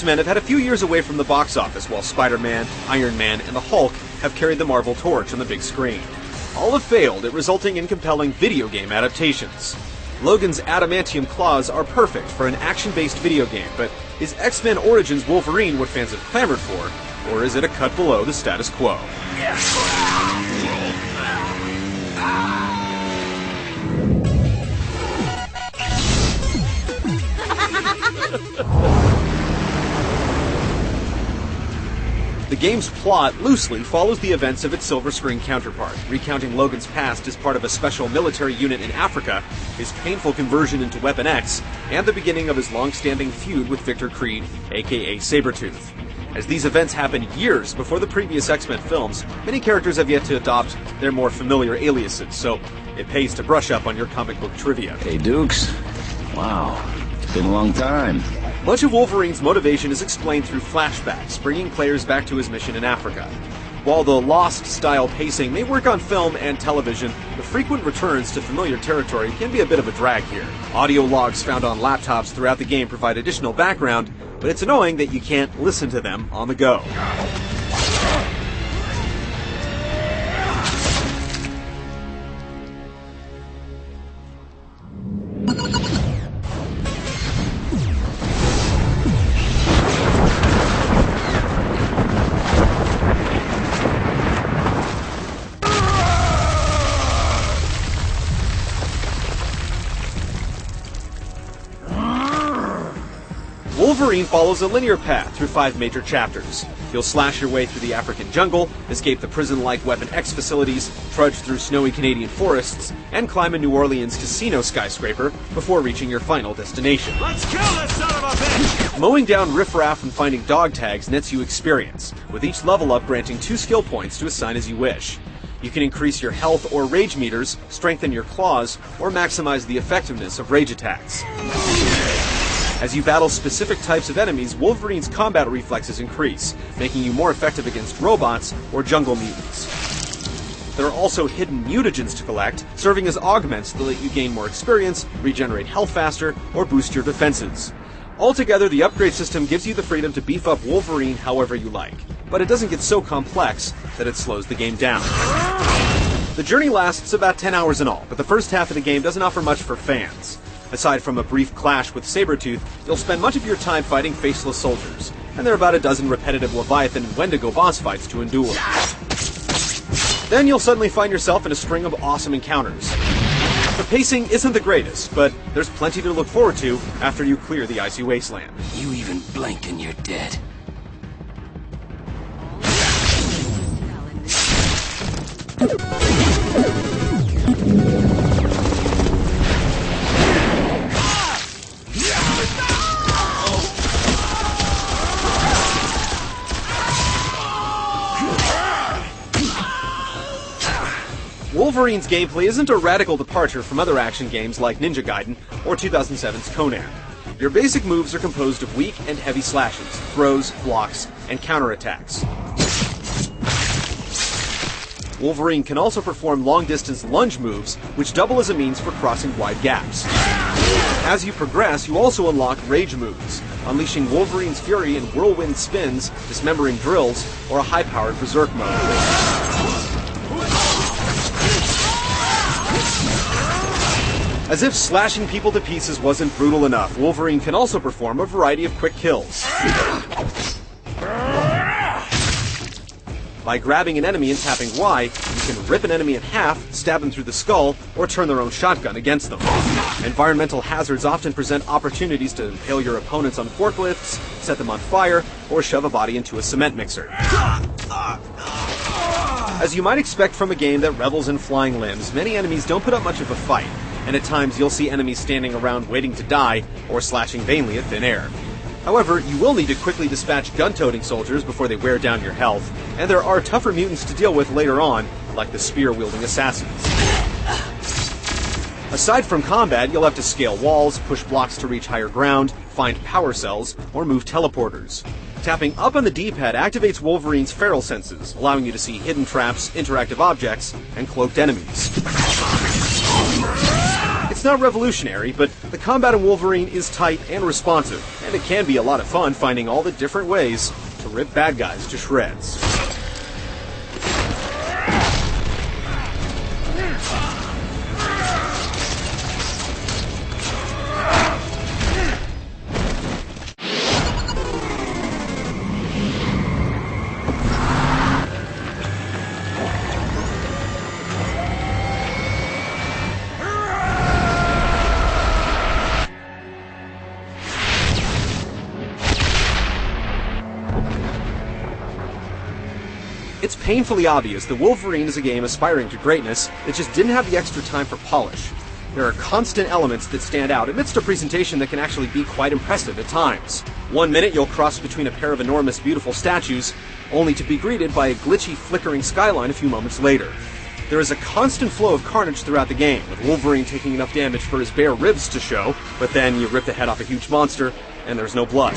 X-Men have had a few years away from the box office while Spider-Man, Iron Man, and the Hulk have carried the Marvel torch on the big screen. All have failed at resulting in compelling video game adaptations. Logan's adamantium claws are perfect for an action-based video game, but is X-Men Origins Wolverine what fans have clamored for, or is it a cut below the status quo? The game's plot loosely follows the events of its silver screen counterpart, recounting Logan's past as part of a special military unit in Africa, his painful conversion into Weapon X, and the beginning of his long-standing feud with Victor Creed, aka Sabretooth. As these events happen years before the previous X-Men films, many characters have yet to adopt their more familiar aliases, so it pays to brush up on your comic book trivia. Hey, Dukes. Wow, it's been a long time. Much of Wolverine's motivation is explained through flashbacks, bringing players back to his mission in Africa. While the Lost-style pacing may work on film and television, the frequent returns to familiar territory can be a bit of a drag here. Audio logs found on laptops throughout the game provide additional background, but it's annoying that you can't listen to them on the go. Wolverine follows a linear path through 5 major chapters. You'll slash your way through the African jungle, escape the prison-like Weapon X facilities, trudge through snowy Canadian forests, and climb a New Orleans casino skyscraper before reaching your final destination. Let's kill this son of a bitch! Mowing down riffraff and finding dog tags nets you experience, with each level up granting 2 skill points to assign as you wish. You can increase your health or rage meters, strengthen your claws, or maximize the effectiveness of rage attacks. As you battle specific types of enemies, Wolverine's combat reflexes increase, making you more effective against robots or jungle mutants. There are also hidden mutagens to collect, serving as augments that let you gain more experience, regenerate health faster, or boost your defenses. Altogether, the upgrade system gives you the freedom to beef up Wolverine however you like, but it doesn't get so complex that it slows the game down. The journey lasts about 10 hours in all, but the first half of the game doesn't offer much for fans. Aside from a brief clash with Sabretooth, you'll spend much of your time fighting faceless soldiers, and there are about a dozen repetitive Leviathan and Wendigo boss fights to endure. Then you'll suddenly find yourself in a string of awesome encounters. The pacing isn't the greatest, but there's plenty to look forward to after you clear the icy wasteland. You even blink and you're dead. Wolverine's gameplay isn't a radical departure from other action games like Ninja Gaiden or 2007's Conan. Your basic moves are composed of weak and heavy slashes, throws, blocks, and counterattacks. Wolverine can also perform long-distance lunge moves, which double as a means for crossing wide gaps. As you progress, you also unlock rage moves, unleashing Wolverine's fury in whirlwind spins, dismembering drills, or a high-powered berserk mode. As if slashing people to pieces wasn't brutal enough, Wolverine can also perform a variety of quick kills. By grabbing an enemy and tapping Y, you can rip an enemy in half, stab them through the skull, or turn their own shotgun against them. Environmental hazards often present opportunities to impale your opponents on forklifts, set them on fire, or shove a body into a cement mixer. As you might expect from a game that revels in flying limbs, many enemies don't put up much of a fight, and at times you'll see enemies standing around waiting to die, or slashing vainly at thin air. However, you will need to quickly dispatch gun-toting soldiers before they wear down your health, and there are tougher mutants to deal with later on, like the spear-wielding assassins. Aside from combat, you'll have to scale walls, push blocks to reach higher ground, find power cells, or move teleporters. Tapping up on the D-pad activates Wolverine's feral senses, allowing you to see hidden traps, interactive objects, and cloaked enemies. It's It's not revolutionary, but the combat in Wolverine is tight and responsive, and it can be a lot of fun finding all the different ways to rip bad guys to shreds. It's painfully obvious that Wolverine is a game aspiring to greatness that just didn't have the extra time for polish. There are constant elements that stand out amidst a presentation that can actually be quite impressive at times. 1 minute you'll cross between a pair of enormous, beautiful statues, only to be greeted by a glitchy, flickering skyline a few moments later. There is a constant flow of carnage throughout the game, with Wolverine taking enough damage for his bare ribs to show, but then you rip the head off a huge monster, and there's no blood.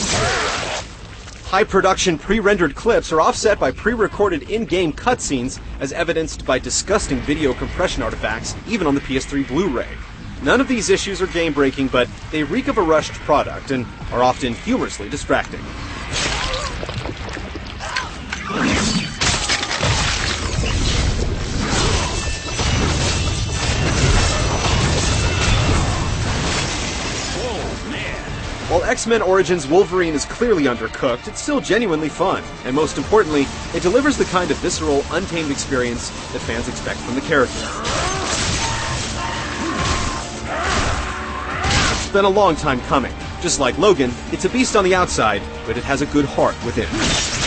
High-production pre-rendered clips are offset by pre-recorded in-game cutscenes, as evidenced by disgusting video compression artifacts, even on the PS3 Blu-ray. None of these issues are game-breaking, but they reek of a rushed product, and are often humorously distracting. While X-Men Origins Wolverine is clearly undercooked, it's still genuinely fun, and most importantly, it delivers the kind of visceral, untamed experience that fans expect from the character. It's been a long time coming. Just like Logan, it's a beast on the outside, but it has a good heart within.